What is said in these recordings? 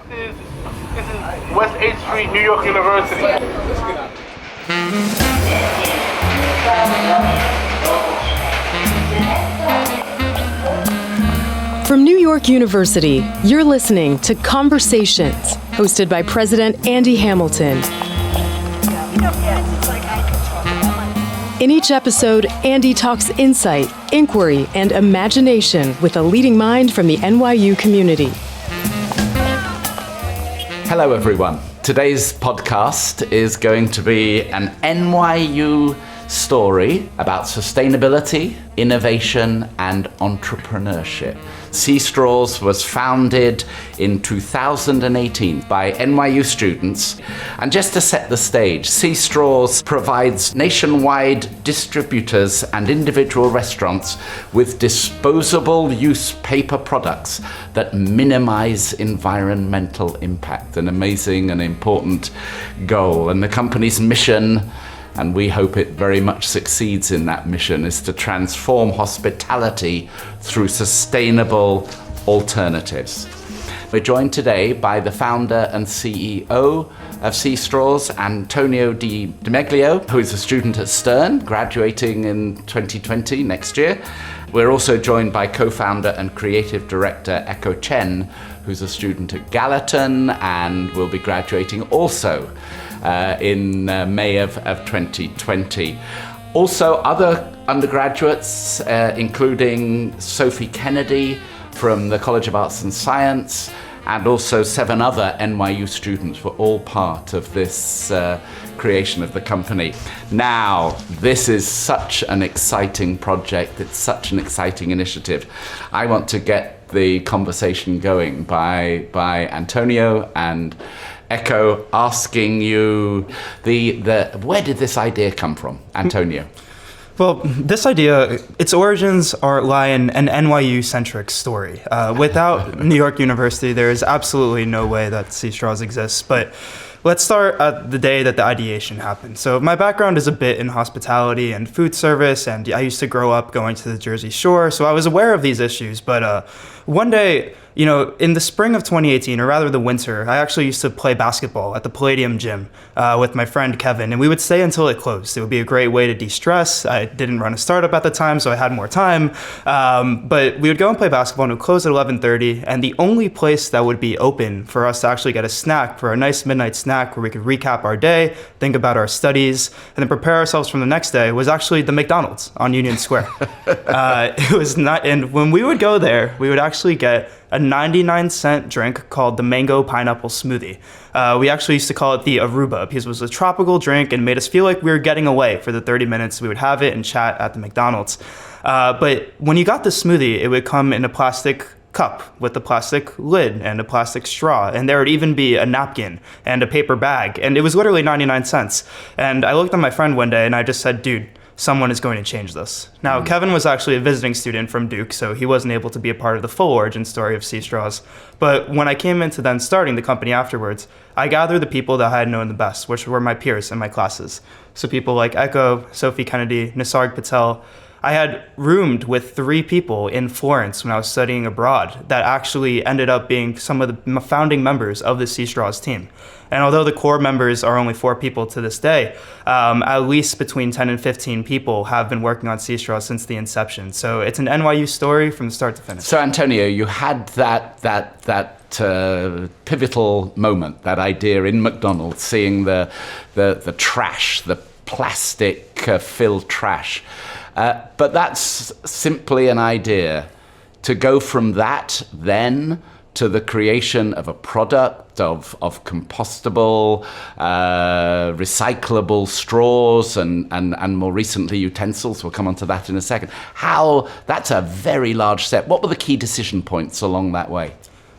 This is West 8th Street, New York University. From New York University, you're listening to Conversations, hosted by President Andy Hamilton. In each episode, Andy talks insight, inquiry, and imagination with a leading mind from the NYU community. Hello, everyone. Today's podcast is going to be an NYU story about sustainability, innovation, and entrepreneurship. SeaStraws was founded in 2018 by NYU students. And just to set the stage, SeaStraws provides nationwide distributors and individual restaurants with disposable use paper products that minimize environmental impact. An amazing and important goal. And the company's mission, and we hope it very much succeeds in that mission, is to transform hospitality through sustainable alternatives. We're joined today by the founder and CEO of SeaStraws, Antonio Di Meglio, who is a student at Stern, graduating in 2020, next year. We're also joined by co-founder and creative director Chen, who's a student at Gallatin and will be graduating also in May of 2020. Also, other undergraduates, including Sophie Kennedy from the College of Arts and Science, and also 7 other NYU students were all part of this creation of the company. Now, this is such an exciting project. It's such an exciting initiative. I want to get the conversation going by Antonio and Echo asking you where did this idea come from, Antonio? Well, this idea, its origins lie in an NYU-centric story. Without New York University, there is absolutely no way that SeaStraws exists. But let's start at the day that the ideation happened. So my background is a bit in hospitality and food service, and I used to grow up going to the Jersey Shore, so I was aware of these issues. But one day, in the spring of 2018, or rather the winter, I actually used to play basketball at the Palladium gym with my friend Kevin, and we would stay until it closed. It would be a great way to de-stress. I didn't run a startup at the time, so I had more time. But we would go and play basketball, and it would close at 11:30, and the only place that would be open for us to actually get a snack, for a nice midnight snack where we could recap our day, think about our studies, and then prepare ourselves for the next day, was actually the McDonald's on Union Square. It was not, and when we would go there, we would actually get a 99-cent drink called the Mango Pineapple Smoothie. We actually used to call it the Aruba because it was a tropical drink and made us feel like we were getting away for the 30 minutes we would have it and chat at the McDonald's. But when you got the smoothie, it would come in a plastic cup with a plastic lid and a plastic straw, and there would even be a napkin and a paper bag, and it was literally 99 cents. And I looked at my friend one day and I just said, dude, someone is going to change this. Now, Kevin was actually a visiting student from Duke, so he wasn't able to be a part of the full origin story of SeaStraws. But when I came into then starting the company afterwards, I gathered the people that I had known the best, which were my peers in my classes. So people like Echo, Sophie Kennedy, Nisarg Patel. I had roomed with 3 people in Florence when I was studying abroad that actually ended up being some of the founding members of the SeaStraws team. And although the core members are only 4 people to this day, at least between 10 and 15 people have been working on SeaStraws since the inception. So it's an NYU story from start to finish. So Antonio, you had that pivotal moment, that idea in McDonald's, seeing the trash, the plastic filled trash. But that's simply an idea. To go from that then to the creation of a product of compostable, recyclable straws and more recently utensils. We'll come on to that in a second. That's a very large step. What were the key decision points along that way?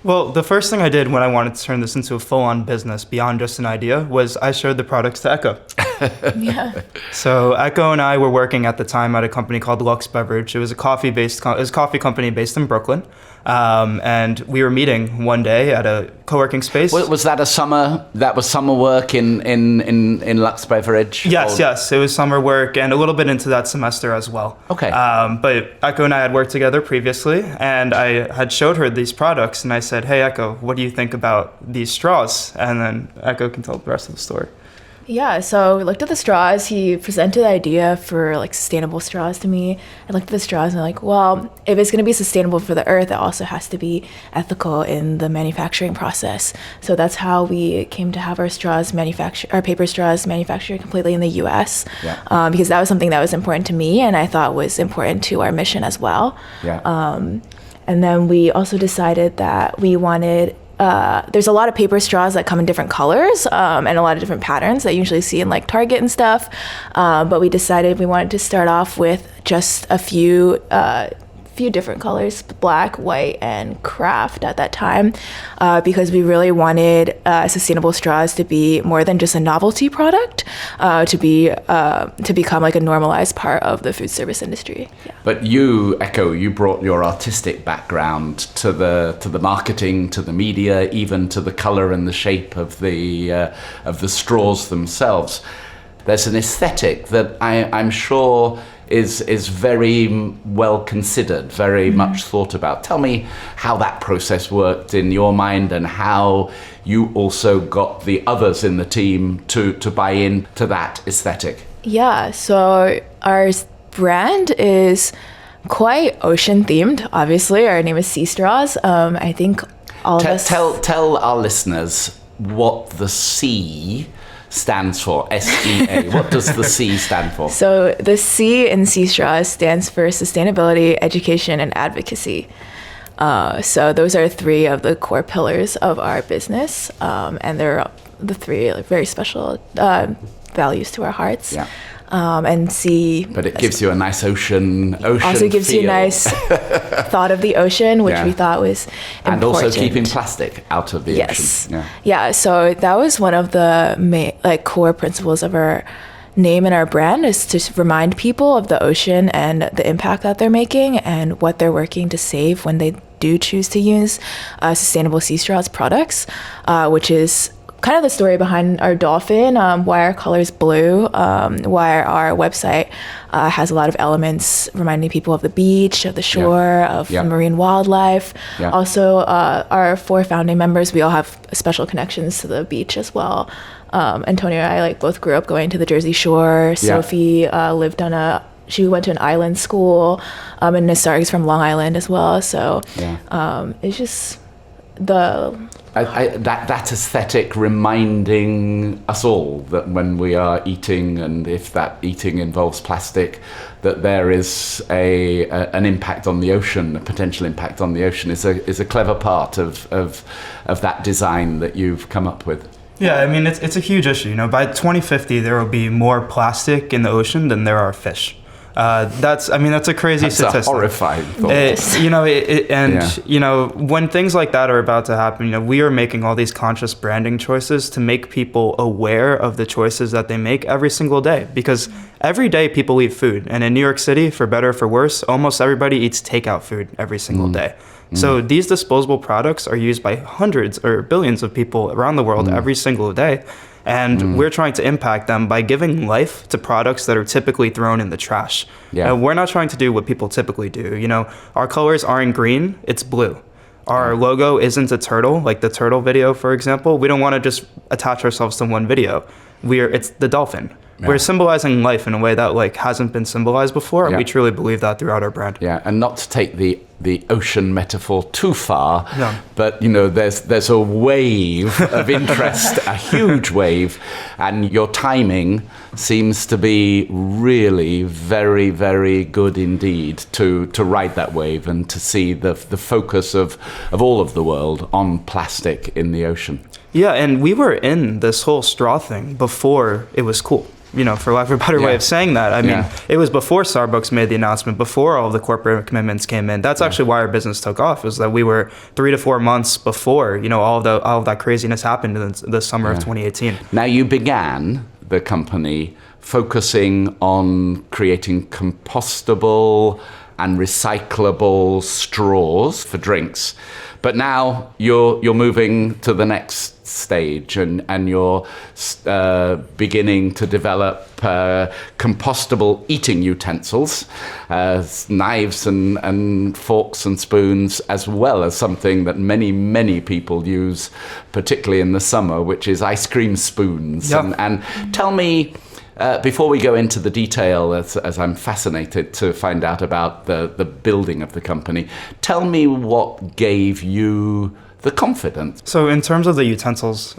Well, the first thing I did when I wanted to turn this into a full-on business beyond just an idea was I showed the products to Echo. Yeah. So Echo and I were working at the time at a company called Lux Beverage. It was a coffee company based in Brooklyn. And we were meeting one day at a co-working space. Was that summer work in Lux Beverage? Yes. It was summer work and a little bit into that semester as well. Okay. But Echo and I had worked together previously, and I had showed her these products, and I said, "Hey, Echo, what do you think about these straws?" And then Echo can tell the rest of the story. Yeah, so we looked at the straws. He presented the idea for like sustainable straws to me. I looked at the straws and I'm like, well, if it's going to be sustainable for the earth, it also has to be ethical in the manufacturing process. So that's how we came to have our paper straws manufactured completely in the U.S. Yeah. Because that was something that was important to me and I thought was important to our mission as well. Yeah. And then we also decided that we wanted. There's a lot of paper straws that come in different colors and a lot of different patterns that you usually see in like Target and stuff. But we decided we wanted to start off with just a few different colors, black, white, and craft at that time, because we really wanted sustainable straws to be more than just a novelty product, to become like a normalized part of the food service industry. Yeah. But you, Echo, you brought your artistic background to the marketing, to the media, even to the color and the shape of the straws themselves. There's an aesthetic that I'm sure is very well considered, very much thought about. Tell me how that process worked in your mind and how you also got the others in the team to buy in to that aesthetic. Yeah, so our brand is quite ocean themed, obviously. Our name is SeaStraws. I think all of us... Tell our listeners what the C stands for, SEA. What does the C stand for? So the C in SeaStraws stands for sustainability, education, and advocacy. So those are three of the core pillars of our business, and they're the three very special values to our hearts. Yeah. And C. But it gives you a nice ocean also gives feel. you a nice thought of the ocean, which we thought was important. And also keeping plastic out of the ocean. Yeah. So that was one of the core principles of our name and our brand, is to remind people of the ocean and the impact that they're making and what they're working to save when they do choose to use sustainable SeaStraws products, which is kind of the story behind our dolphin, why our color is blue, why our website has a lot of elements reminding people of the beach, of the shore, of marine wildlife. Yeah. Also, our four founding members, we all have special connections to the beach as well. Antonio and I both grew up going to the Jersey Shore. Sophie she went to an island school, and Nassar's from Long Island as well. So it's just that aesthetic reminding us all that when we are eating, and if that eating involves plastic, that there is an impact on the ocean, a potential impact on the ocean, is a clever part of that design that you've come up with. Yeah, I mean, it's a huge issue. By 2050, there will be more plastic in the ocean than there are fish. That's a crazy statistic. That's a horrifying thought. When things like that are about to happen, we are making all these conscious branding choices to make people aware of the choices that they make every single day. Because every day people eat food. And in New York City, for better or for worse, almost everybody eats takeout food every single day. So these disposable products are used by hundreds or billions of people around the world every single day. And we're trying to impact them by giving life to products that are typically thrown in the trash. Yeah. We're not trying to do what people typically do. Our colors aren't green, it's blue. Our logo isn't a turtle, like the turtle video, for example. We don't want to just attach ourselves to one video. It's the dolphin. Yeah. We're symbolizing life in a way that hasn't been symbolized before, and we truly believe that throughout our brand. Yeah, and not to take the ocean metaphor too far, but there's a wave of interest, a huge wave, and your timing seems to be really very, very good indeed to ride that wave and to see the focus of all of the world on plastic in the ocean. Yeah, and we were in this whole straw thing before it was cool. For lack of a better way of saying that. I mean, it was before Starbucks made the announcement, before all the corporate commitments came in. That's actually why our business took off, is that we were 3 to 4 months before, all of that craziness happened in the summer of 2018. Now, you began the company focusing on creating compostable and recyclable straws for drinks. But now you're moving to the next stage, and you're beginning to develop compostable eating utensils, knives and forks and spoons, as well as something that many people use, particularly in the summer, which is ice cream spoons. Yep. And tell me, before we go into the detail, as I'm fascinated to find out about the building of the company, tell me what gave you the confidence. So in terms of the utensils,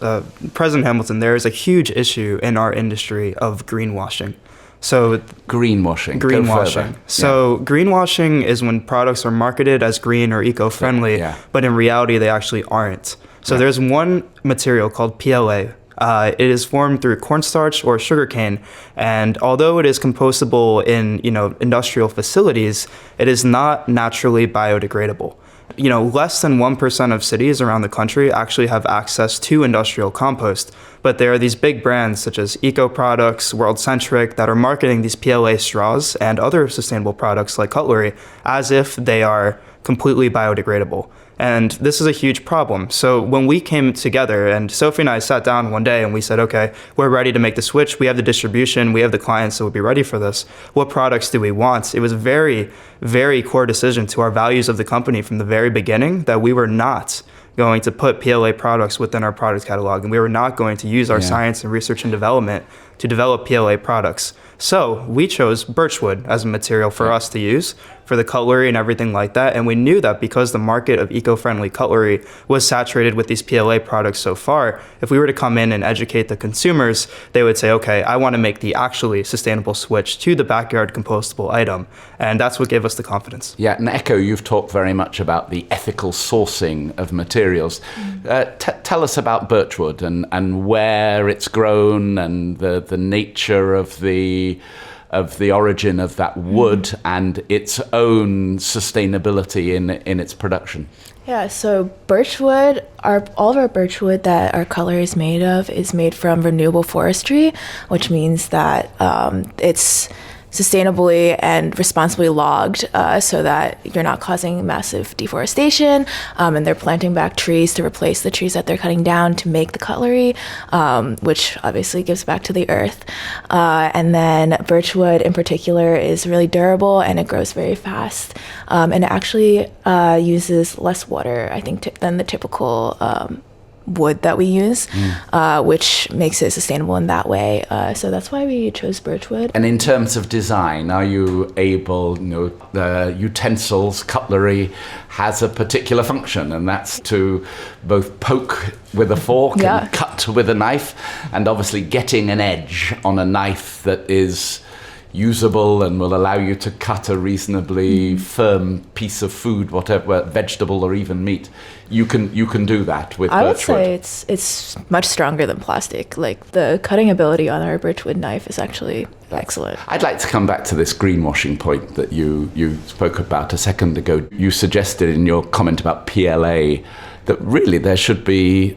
President Hamilton, there is a huge issue in our industry of greenwashing. So greenwashing. So greenwashing is when products are marketed as green or eco-friendly, but in reality they actually aren't. So there's one material called PLA. It is formed through cornstarch or sugarcane, and although it is compostable in industrial facilities, it is not naturally biodegradable. Less than 1% of cities around the country actually have access to industrial compost, but there are these big brands such as Eco Products, World Centric that are marketing these PLA straws and other sustainable products like cutlery as if they are completely biodegradable. And this is a huge problem. So when we came together, and Sophie and I sat down one day and we said, okay, we're ready to make the switch. We have the distribution, we have the clients, so we'll be ready for this. What products do we want? It was a very, very core decision to our values of the company from the very beginning that we were not going to put PLA products within our product catalog, and we were not going to use our science and research and development to develop PLA products. So we chose birchwood as a material for us to use for the cutlery and everything like that. And we knew that because the market of eco-friendly cutlery was saturated with these PLA products so far, if we were to come in and educate the consumers, they would say, okay, I want to make the actually sustainable switch to the backyard compostable item. And that's what gave us the confidence. Yeah, and Echo, you've talked very much about the ethical sourcing of materials. Tell us about birchwood and where it's grown and the nature of the origin of that wood and its own sustainability in its production. Yeah, so birchwood, all of our birchwood that our color is made of is made from renewable forestry, which means that it's sustainably and responsibly logged so that you're not causing massive deforestation, and they're planting back trees to replace the trees that they're cutting down to make the cutlery, which obviously gives back to the earth. And then birchwood in particular is really durable and it grows very fast, and it actually uses less water, I think, than the typical wood that we use, which makes it sustainable in that way. So that's why we chose birchwood. And in terms of design, are you able, the utensils, cutlery has a particular function, and that's to both poke with a fork and cut with a knife, and obviously getting an edge on a knife that is usable and will allow you to cut a reasonably firm piece of food, whatever, vegetable or even meat. You can do that with birchwood. I would say it's much stronger than plastic. Like the cutting ability on our birchwood knife is actually excellent. I'd like to come back to this greenwashing point that you spoke about a second ago. You suggested in your comment about PLA that really there should be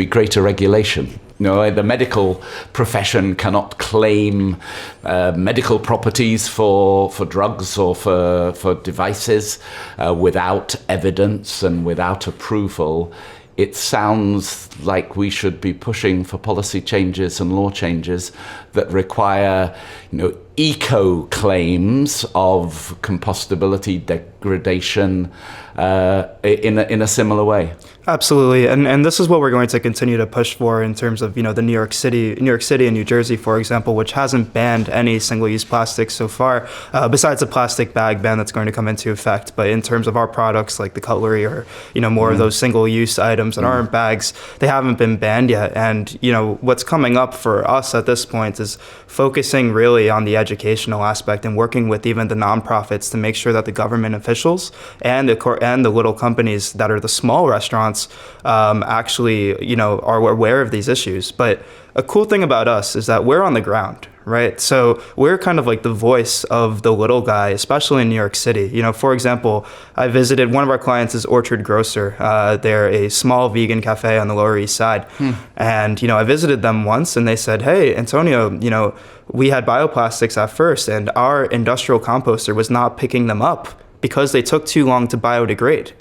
greater regulation. The medical profession cannot claim medical properties for drugs or for devices without evidence and without approval. It sounds like we should be pushing for policy changes and law changes that require, eco claims of compostability, degradation in a similar way. Absolutely, and this is what we're going to continue to push for in terms of the New York City and New Jersey, for example, which hasn't banned any single-use plastic so far, besides the plastic bag ban that's going to come into effect. But in terms of our products like the cutlery or more of those single-use items that aren't bags, they haven't been banned yet. And what's coming up for us at this point is focusing really on the educational aspect and working with even the nonprofits to make sure that the government officials and the little companies that are the small restaurants actually, are aware of these issues. But a cool thing about us is that we're on the ground, right? So we're kind of like the voice of the little guy, especially in New York City. You know, for example, I visited one of our clients is Orchard Grocer. They're a small vegan cafe on the Lower East Side. And, you know, I visited them once and they said, hey, Antonio, you know, we had bioplastics at first and our industrial composter was not picking them up because they took too long to biodegrade.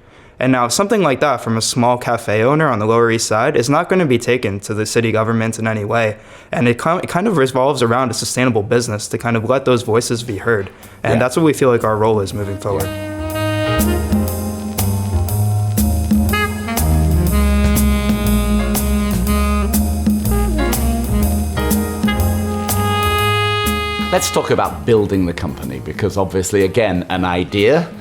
And now something like that from a small cafe owner on the Lower East Side is not going to be taken to the city government in any way. And it kind of revolves around a sustainable business to kind of let those voices be heard. And that's what we feel like our role is moving forward. Let's talk about building the company, because obviously, again, an idea,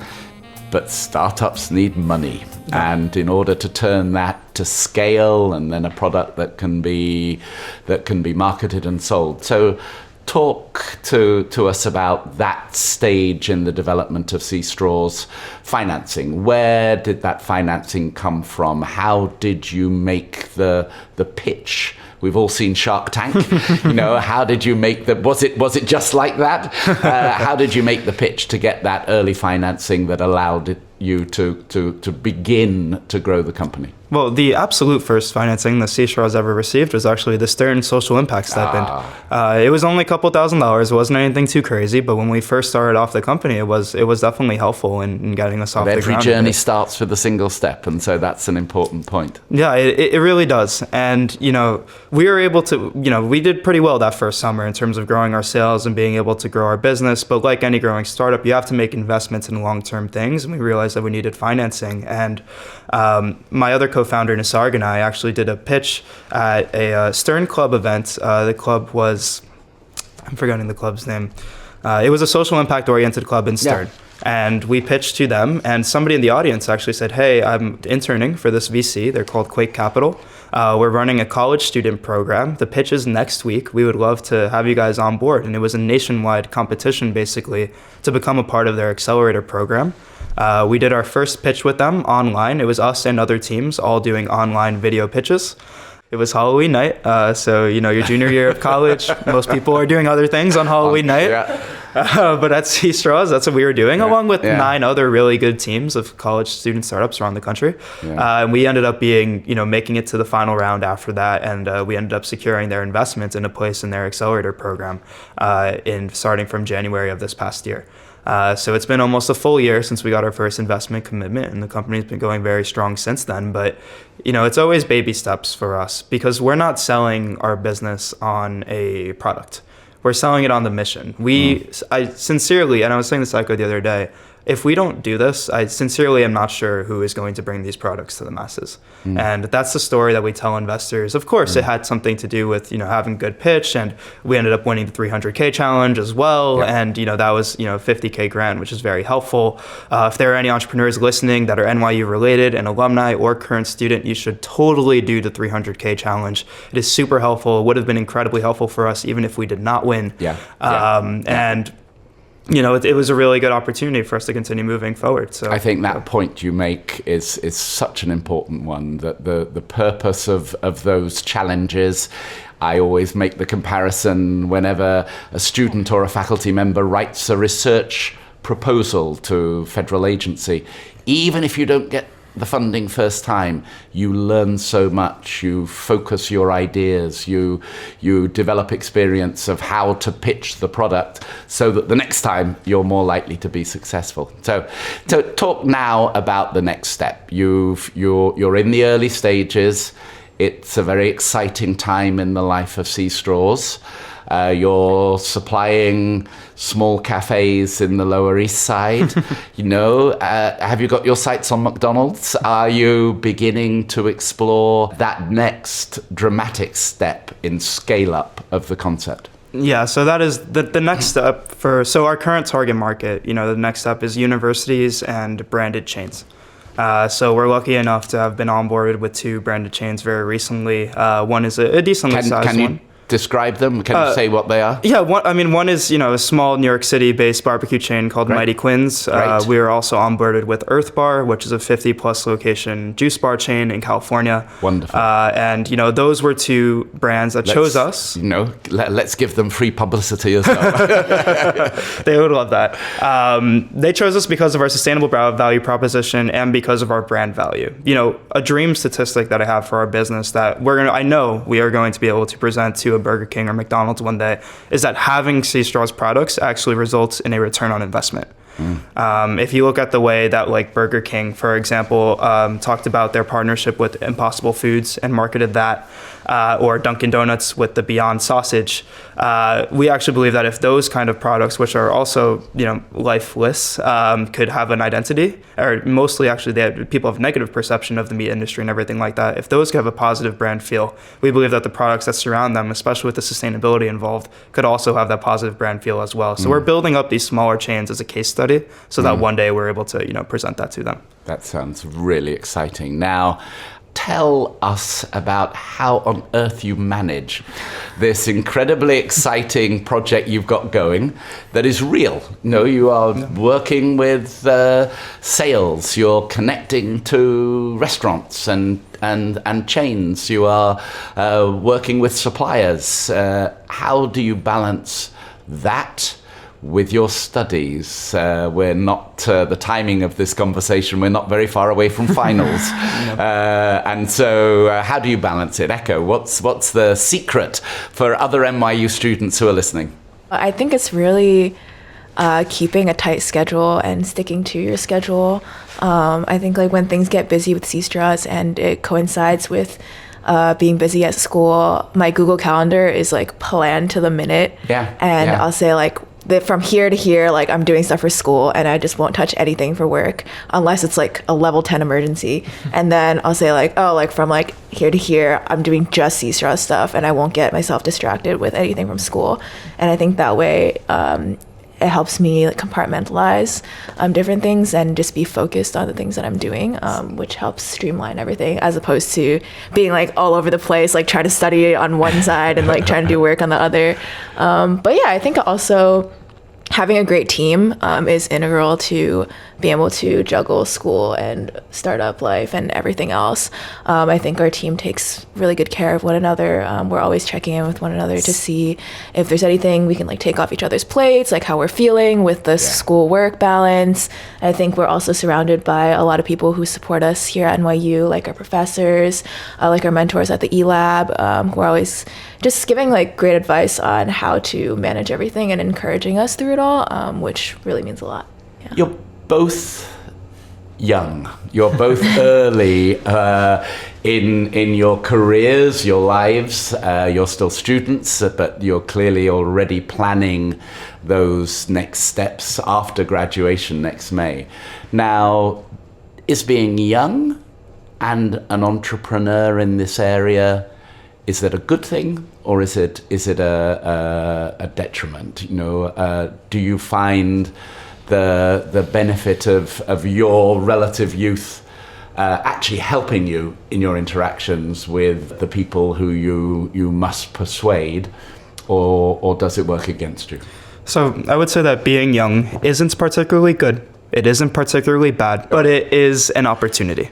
but startups need money. And in order to turn that to scale and then a product that can be marketed and sold. So talk to us about that stage in the development of SeaStraws financing. Where did that financing come from? How did you make the pitch? We've all seen Shark Tank. You know, how did you make was it just like that? How did you make the pitch to get that early financing that allowed you to begin to grow the company? Well, the absolute first financing that SeaStraws ever received was actually the Stern Social Impact Stipend. It was only a couple $1,000s. It wasn't anything too crazy, but when we first started off the company, it was definitely helpful in getting us off the ground. Every journey starts with a single step, and so that's an important point. Yeah, it really does. And, you know, we were able to, you know, we did pretty well that first summer in terms of growing our sales and being able to grow our business. But like any growing startup, you have to make investments in long-term things, and we realized that we needed financing. And my other co-founder, Nisarg, and I actually did a pitch at a Stern Club event. The club was, I'm forgetting the club's name. It was a social impact-oriented club in Stern. Yeah. And we pitched to them, and somebody in the audience actually said, hey, I'm interning for this VC. They're called Quake Capital. We're running a college student program. The pitch is next week. We would love to have you guys on board. And it was a nationwide competition, basically, to become a part of their accelerator program. We did our first pitch with them online. It was us and other teams all doing online video pitches. It was Halloween night, so, you know, your junior year of college, most people are doing other things on Halloween night. Yeah. But at SeaStraws, that's what we were doing, along with 9 other really good teams of college student startups around the country. Yeah. And we ended up making it to the final round after that, and we ended up securing their investment in a place in their accelerator program starting from January of this past year. So it's been almost a full year since we got our first investment commitment, and the company's been going very strong since then. But, you know, it's always baby steps for us because we're not selling our business on a product. We're selling it on the mission. I sincerely, and I was saying this to Echo the other day, if we don't do this, I sincerely am not sure who is going to bring these products to the masses. And that's the story that we tell investors. Of course, it had something to do with, you know, having good pitch, and we ended up winning the 300K challenge as well. Yep. And, you know, that was, you know, a 50K grant, which is very helpful. If there are any entrepreneurs listening that are NYU related, an alumni or current student, you should totally do the 300K challenge. It is super helpful. It would have been incredibly helpful for us even if we did not win. And you know, it was a really good opportunity for us to continue moving forward. So I think that point you make is such an important one, that the purpose of those challenges, I always make the comparison whenever a student or a faculty member writes a research proposal to a federal agency. Even if you don't get the funding first time, you learn so much, you focus your ideas, you develop experience of how to pitch the product so that the next time you're more likely to be successful. So talk now about the next step. You're in the early stages. It's a very exciting time in the life of SeaStraws. You're supplying small cafes in the Lower East Side. You know, have you got your sights on McDonald's? Are you beginning to explore that next dramatic step in scale up of the concept? Yeah, so that is the next step so our current target market, you know, the next step is universities and branded chains. So we're lucky enough to have been onboarded with 2 branded chains very recently. One is a decently sized one. describe them? Can you say what they are? Yeah, one is, a small New York City-based barbecue chain called Mighty Quinn's. We are also onboarded with Earth Bar, which is a 50-plus location juice bar chain in California. Wonderful. And, those were two brands that chose us. Let's give them free publicity as well. They would love that. They chose us because of our sustainable value proposition and because of our brand value. A dream statistic that I have for our business that I know we are going to be able to present to a Burger King or McDonald's one day is that having SeaStraws products actually results in a return on investment. If you look at the way that like Burger King, for example, talked about their partnership with Impossible Foods and marketed that, or Dunkin' Donuts with the Beyond Sausage, we actually believe that if those kind of products, which are also lifeless, could have an identity, or mostly actually people have negative perception of the meat industry and everything like that, if those could have a positive brand feel, we believe that the products that surround them, especially with the sustainability involved, could also have that positive brand feel as well. So we're building up these smaller chains as a case study so that one day we're able to present that to them. That sounds really exciting. Now, tell us about how on earth you manage this incredibly exciting project you've got going that is real. You are working with sales, you're connecting to restaurants and chains, you are working with suppliers. How do you balance that with your studies? We're not, the timing of this conversation, we're not very far away from finals. And so how do you balance it? Echo, what's the secret for other NYU students who are listening? I think it's really keeping a tight schedule and sticking to your schedule. I think like when things get busy with SeaStraws and it coincides with being busy at school, my Google Calendar is like planned to the minute. I'll say like, from here to here, like I'm doing stuff for school and I just won't touch anything for work unless it's like a level 10 emergency. And then I'll say like, from like here to here, I'm doing just SeaStraws stuff and I won't get myself distracted with anything from school. And I think that way, it helps me like compartmentalize different things and just be focused on the things that I'm doing, which helps streamline everything as opposed to being like all over the place, like trying to study on one side and like trying to do work on the other. But yeah, I think also having a great team is integral to being able to juggle school and startup life and everything else. I think our team takes really good care of one another. We're always checking in with one another to see if there's anything we can like take off each other's plates, like how we're feeling with the school work balance. I think we're also surrounded by a lot of people who support us here at NYU, like our professors, like our mentors at the E-Lab, who are always just giving like great advice on how to manage everything and encouraging us through it all, which really means a lot. Yeah. You're both young. You're both early in your careers, your lives. You're still students, but you're clearly already planning those next steps after graduation next May. Now, is being young and an entrepreneur in this area, is that a good thing or is it a detriment? Do you find the benefit of your relative youth actually helping you in your interactions with the people who you must persuade, or does it work against you? So I would say that being young isn't particularly good. It isn't particularly bad, but it is an opportunity.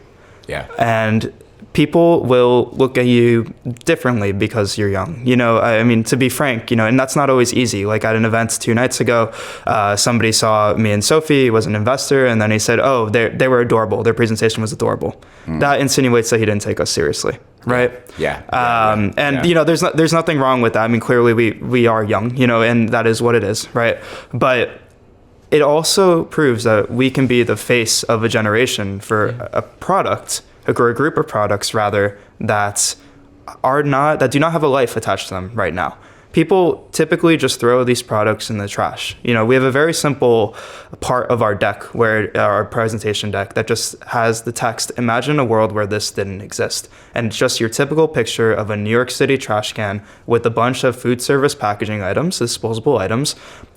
Yeah. And people will look at you differently because you're young. I mean, to be frank, and that's not always easy. Like at an event 2 nights ago, somebody saw me and Sophie, was an investor, and then he said, oh, they were adorable. Their presentation was adorable. That insinuates that he didn't take us seriously, right? Yeah. There's nothing wrong with that. I mean, clearly we are young, and that is what it is, right? But it also proves that we can be the face of a generation for a product, a group of products rather, that do not have a life attached to them right now. People typically just throw these products in the trash. We have a very simple part of our deck, where our presentation deck, that just has the text, imagine a world where this didn't exist. And it's just your typical picture of a New York City trash can with a bunch of food service packaging items, disposable items,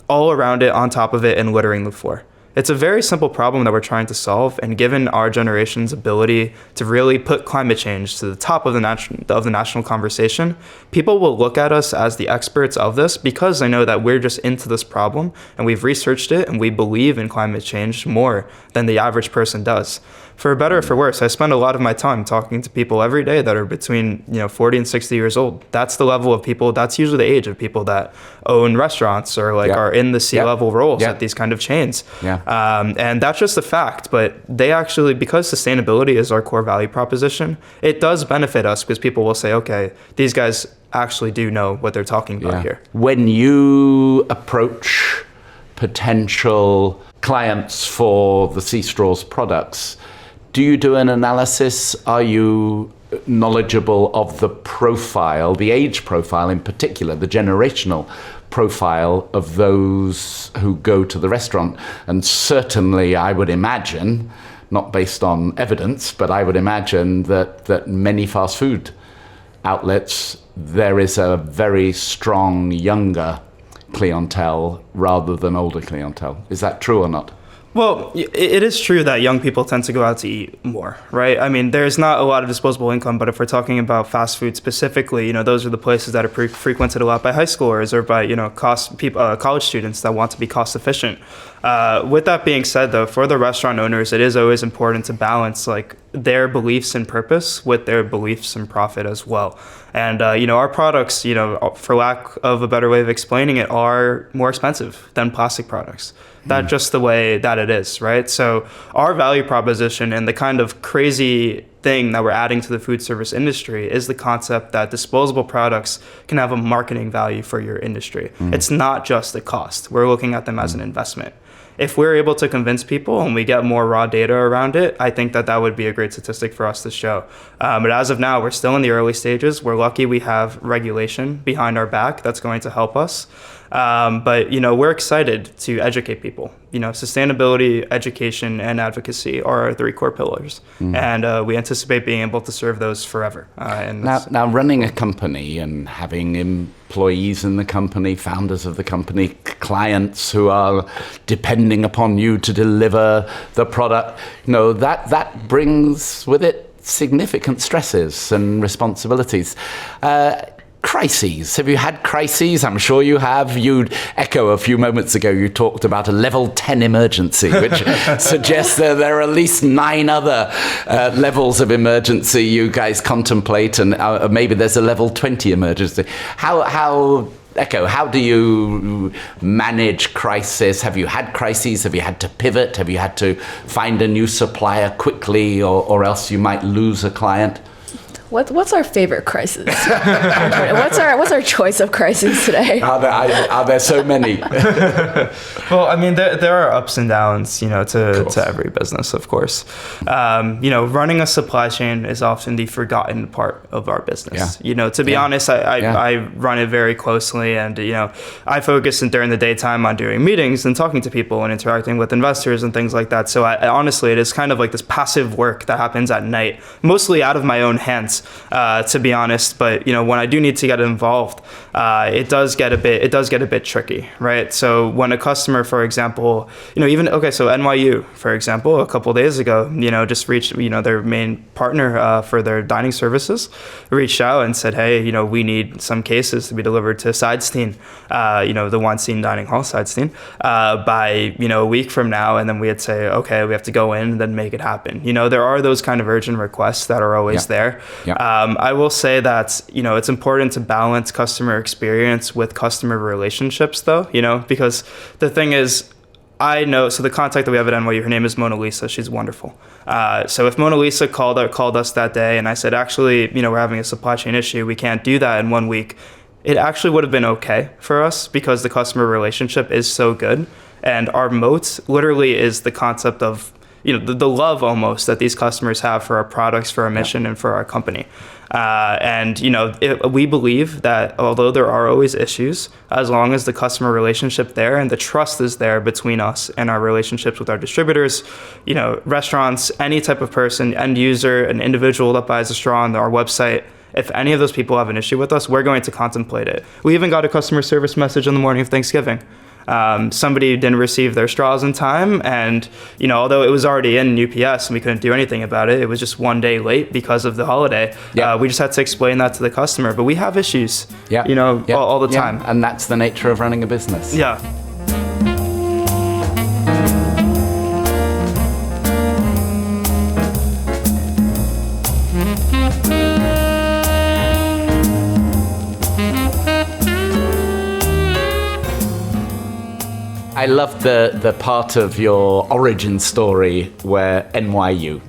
all around it, on top of it, and littering the floor. It's a very simple problem that we're trying to solve, and given our generation's ability to really put climate change to the top of the national conversation, people will look at us as the experts of this because they know that we're just into this problem and we've researched it and we believe in climate change more than the average person does. For better or for worse, I spend a lot of my time talking to people every day that are between 40 and 60 years old. That's the level of people, that's usually the age of people that own restaurants or are in the C-level roles at these kind of chains. And that's just a fact, but they actually, because sustainability is our core value proposition, it does benefit us because people will say, okay, these guys actually do know what they're talking about here. When you approach potential clients for the SeaStraws products, do you do an analysis? Are you knowledgeable of the profile, the age profile in particular, the generational profile of those who go to the restaurant? And certainly I would imagine, not based on evidence, but I would imagine that many fast food outlets, there is a very strong younger clientele rather than older clientele. Is that true or not? Well, it is true that young people tend to go out to eat more, right? I mean, there's not a lot of disposable income, but if we're talking about fast food specifically, those are the places that are frequented a lot by high schoolers or by, college students that want to be cost efficient. With that being said, though, for the restaurant owners, it is always important to balance their beliefs and purpose with their beliefs and profit as well. And, our products, for lack of a better way of explaining it, are more expensive than plastic products. That's just the way that it is, right? So our value proposition and the kind of crazy thing that we're adding to the food service industry is the concept that disposable products can have a marketing value for your industry. It's not just a cost. We're looking at them as an investment. If we're able to convince people and we get more raw data around it, I think that would be a great statistic for us to show. But as of now, we're still in the early stages. We're lucky we have regulation behind our back that's going to help us. But we're excited to educate people. Sustainability, education, and advocacy are our three core pillars, and we anticipate being able to serve those forever. Now, running a company and having employees in the company, founders of the company, clients who are depending upon you to deliver the product, that brings with it significant stresses and responsibilities. Crises. Have you had crises? I'm sure you have. You'd echo a few moments ago, you talked about a level 10 emergency, which suggests that there are at least 9 other levels of emergency you guys contemplate, and maybe there's a level 20 emergency. How do you manage crisis? Have you had crises? Have you had to pivot? Have you had to find a new supplier quickly, or else you might lose a client? What's our favorite crisis? What's our choice of crises today? Are there so many? Well, I mean, there are ups and downs, to every business, of course. Running a supply chain is often the forgotten part of our business. To be honest, I run it very closely, and I focus during the daytime on doing meetings and talking to people and interacting with investors and things like that. So honestly, it is kind of like this passive work that happens at night, mostly out of my own hands. To be honest, but when I do need to get involved, it does get a bit tricky, right? So when a customer, for example, so NYU, for example, a couple of days ago, just reached, their main partner for their dining services, reached out and said, hey, we need some cases to be delivered to Sidestein, the Weinstein Dining Hall, Sidestein, by a week from now, and then we'd say, okay, we have to go in and then make it happen. There are those kind of urgent requests that are always there. I will say that, it's important to balance customer experience with customer relationships, though, because the thing is, so the contact that we have at NYU, her name is Mona Lisa. She's wonderful. So if Mona Lisa called us that day and I said, actually, we're having a supply chain issue, we can't do that in 1 week, it actually would have been okay for us because the customer relationship is so good. And our moat literally is the concept of the love almost that these customers have for our products, for our mission, and for our company. We believe that although there are always issues, as long as the customer relationship there and the trust is there between us and our relationships with our distributors, restaurants, any type of person, end user, an individual that buys a straw on our website, if any of those people have an issue with us, we're going to contemplate it. We even got a customer service message on the morning of Thanksgiving. Somebody didn't receive their straws in time, and although it was already in UPS and we couldn't do anything about it, it was just one day late because of the holiday. We just had to explain that to the customer. But we have issues, all the time. And that's the nature of running a business. Yeah. I love the part of your origin story where NYU.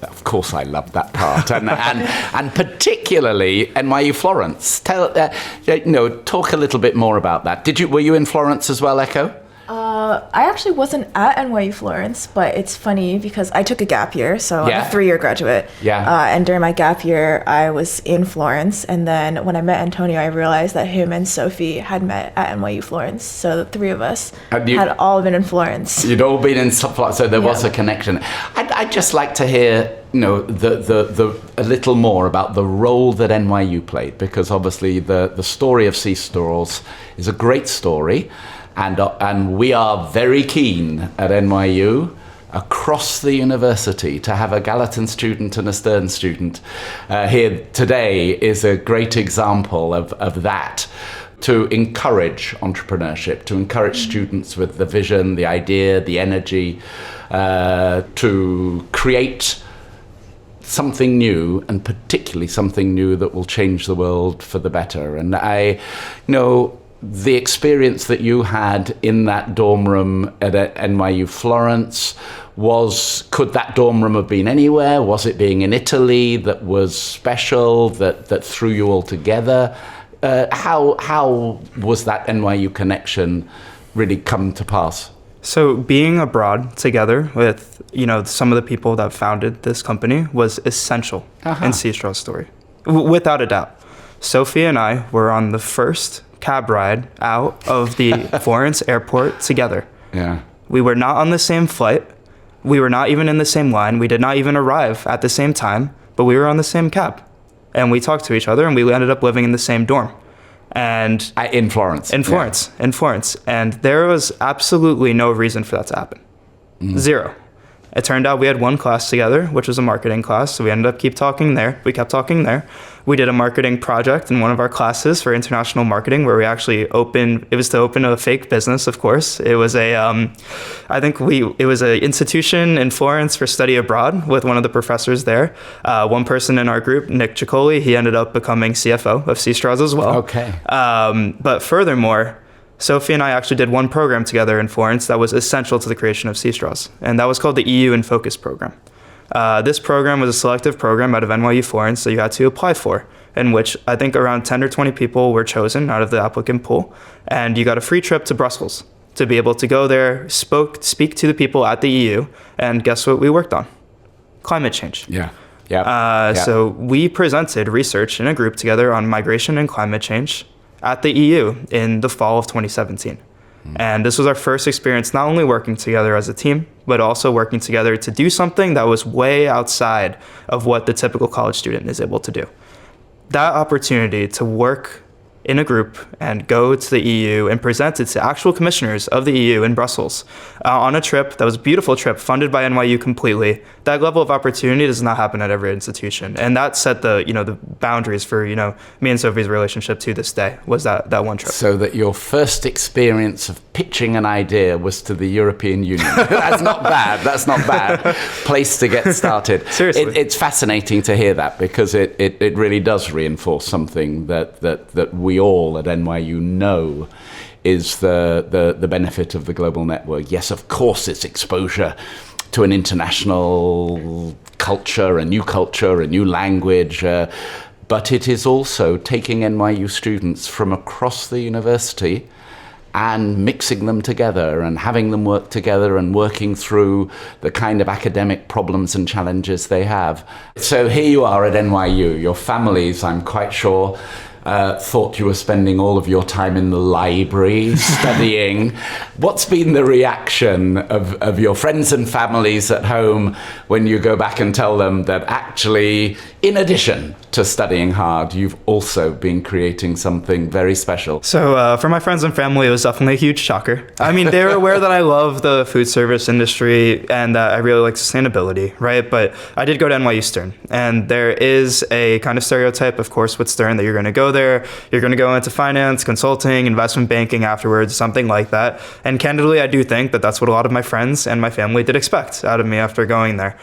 Of course, I love that part, and particularly NYU Florence. Talk a little bit more about that. Were you in Florence as well, Echo? I actually wasn't at NYU Florence, but it's funny because I took a gap year, so I'm a 3-year graduate. And during my gap year, I was in Florence, and then when I met Antonio, I realized that him and Sophie had met at NYU Florence. So the three of us had all been in Florence. You'd all been in Florence, so there was a connection. I'd just like to hear, a little more about the role that NYU played, because obviously the story of SeaStraws is a great story. And we are very keen at NYU across the university to have a Gallatin student and a Stern student. Here today is a great example of that, to encourage entrepreneurship, to encourage students with the vision, the idea, the energy, to create something new, and particularly something new that will change the world for the better. And the experience that you had in that dorm room at NYU Florence could that dorm room have been anywhere? Was it being in Italy that was special, that threw you all together? How was that NYU connection really come to pass? So being abroad together with, some of the people that founded this company was essential in SeaStraws' story, without a doubt. Sophie and I were on the first cab ride out of the Florence airport together. We were not on the same flight. We were not even in the same line. We did not even arrive at the same time, but we were on the same cab. And we talked to each other, and we ended up living in the same dorm. And in Florence. In Florence. And there was absolutely no reason for that to happen. Zero. It turned out we had one class together, which was a marketing class. So we ended up kept talking there. We did a marketing project in one of our classes for international marketing, where we actually it was to open a fake business, of course. It was it was an institution in Florence for study abroad with one of the professors there. One person in our group, Nick Ciccoli, he ended up becoming CFO of SeaStraws as well. Okay. But furthermore, Sophie and I actually did one program together in Florence that was essential to the creation of SeaStraws, and that was called the EU in Focus program. This program was a selective program out of NYU Florence that you had to apply for, in which I think around 10 or 20 people were chosen out of the applicant pool, and you got a free trip to Brussels to be able to go there, speak to the people at the EU, and guess what we worked on? Climate change. So we presented research in a group together on migration and climate change at the EU in the fall of 2017. And this was our first experience not only working together as a team, but also working together to do something that was way outside of what the typical college student is able to do. That opportunity to work in a group and go to the EU and present it to actual commissioners of the EU in Brussels on a trip that was a beautiful trip funded by NYU completely. That level of opportunity does not happen at every institution, and that set the boundaries for me and Sophie's relationship to this day. Was that one trip? So that your first experience of pitching an idea was to the European Union. That's not bad. Place to get started. Seriously, it's fascinating to hear that, because it really does reinforce something that we all at NYU know is the benefit of the global network. Yes, of course, it's exposure to an international culture, a new language, but it is also taking NYU students from across the university and mixing them together and having them work together and working through the kind of academic problems and challenges they have. So here you are at NYU. Your families, I'm quite sure, thought you were spending all of your time in the library studying. What's been the reaction of your friends and families at home when you go back and tell them that actually, in addition to studying hard, you've also been creating something very special? So for my friends and family, it was definitely a huge shocker. I mean, they were aware that I love the food service industry and that I really like sustainability, right? But I did go to NYU Stern, and there is a kind of stereotype, of course, with Stern that you're going to go there, you're going to go into finance, consulting, investment banking afterwards, something like that. And candidly, I do think that that's what a lot of my friends and my family did expect out of me after going there.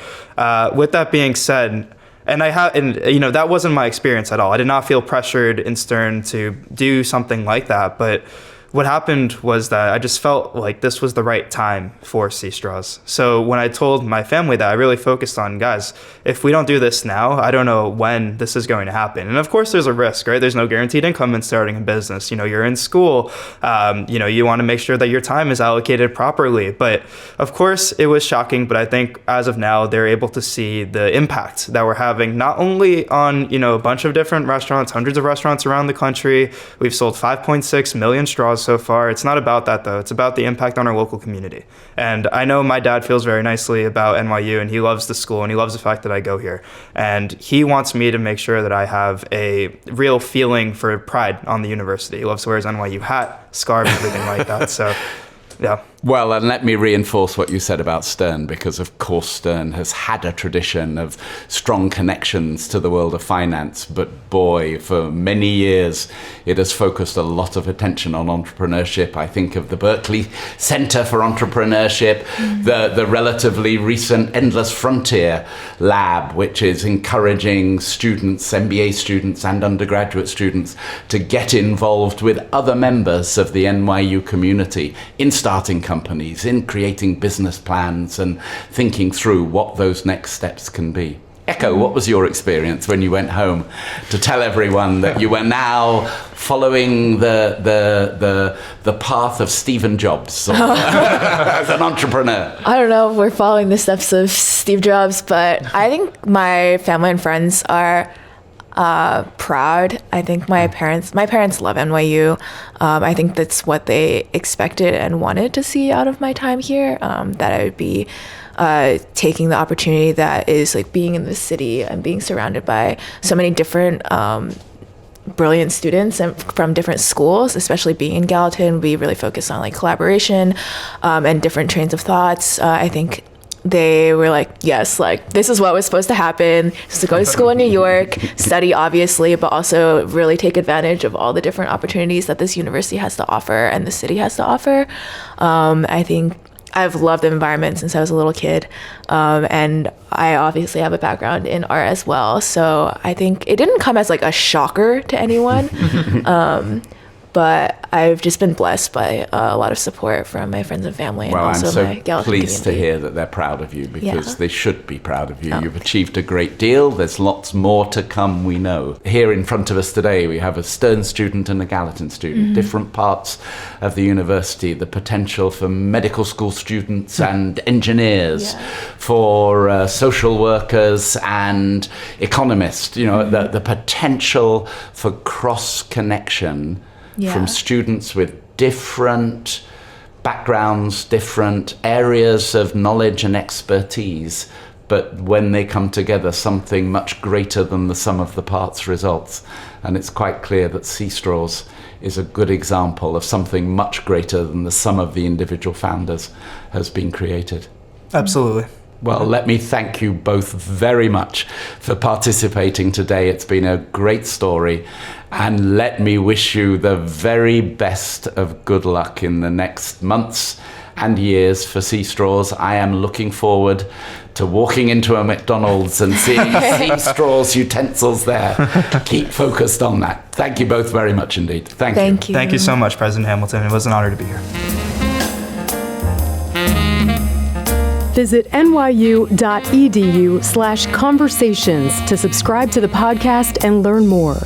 With that being said, that wasn't my experience at all. I did not feel pressured in Stern to do something like that, but what happened was that I just felt like this was the right time for SeaStraws. So when I told my family that, I really focused on, guys, if we don't do this now, I don't know when this is going to happen. And of course, there's a risk, right? There's no guaranteed income in starting a business. You're in school. You want to make sure that your time is allocated properly. But of course, it was shocking. But I think as of now, they're able to see the impact that we're having, not only on, a bunch of different restaurants, hundreds of restaurants around the country. We've sold 5.6 million straws so far. It's not about that, though. It's about the impact on our local community. And I know my dad feels very nicely about NYU, and he loves the school, and he loves the fact that I go here. And he wants me to make sure that I have a real feeling for pride on the university. He loves to wear his NYU hat, scarf, everything like that. So, yeah. Well, and let me reinforce what you said about Stern, because of course Stern has had a tradition of strong connections to the world of finance, but boy, for many years it has focused a lot of attention on entrepreneurship. I think of the Berkeley Center for Entrepreneurship, the relatively recent Endless Frontier Lab, which is encouraging students, MBA students and undergraduate students, to get involved with other members of the NYU community in starting companies, in creating business plans and thinking through what those next steps can be. Echo, what was your experience when you went home to tell everyone that you were now following the path of Stephen Jobs as an entrepreneur? I don't know if we're following the steps of Steve Jobs, but I think my family and friends are proud. I think my parents love NYU. I think that's what they expected and wanted to see out of my time here, that I would be taking the opportunity that is like being in the city and being surrounded by so many different brilliant students and from different schools. Especially being in Gallatin, we really focus on like collaboration and different trains of thoughts. I think they were like, yes, like this is what was supposed to happen. Just to go to school in New York, study obviously, but also really take advantage of all the different opportunities that this university has to offer and the city has to offer. I think I've loved the environment since I was a little kid. And I obviously have a background in art as well. So I think it didn't come as like a shocker to anyone. But I've just been blessed by a lot of support from my friends and family, and also I'm so my Gallatin pleased community. to hear that they're proud of you, because they should be proud of you. Oh. You've achieved a great deal. There's lots more to come, we know. Here in front of us today, we have a Stern student and a Gallatin student, different parts of the university, the potential for medical school students and engineers, for social workers and economists, the potential for cross-connection from students with different backgrounds, different areas of knowledge and expertise, but when they come together, something much greater than the sum of the parts results. And it's quite clear that SeaStraws is a good example of something much greater than the sum of the individual founders has been created. Absolutely. Well, let me thank you both very much for participating today. It's been a great story. And let me wish you the very best of good luck in the next months and years for SeaStraws. I am looking forward to walking into a McDonald's and seeing SeaStraws utensils there. Keep focused on that. Thank you both very much indeed. Thank you. Thank you so much, President Hamilton. It was an honor to be here. Visit nyu.edu/conversations to subscribe to the podcast and learn more.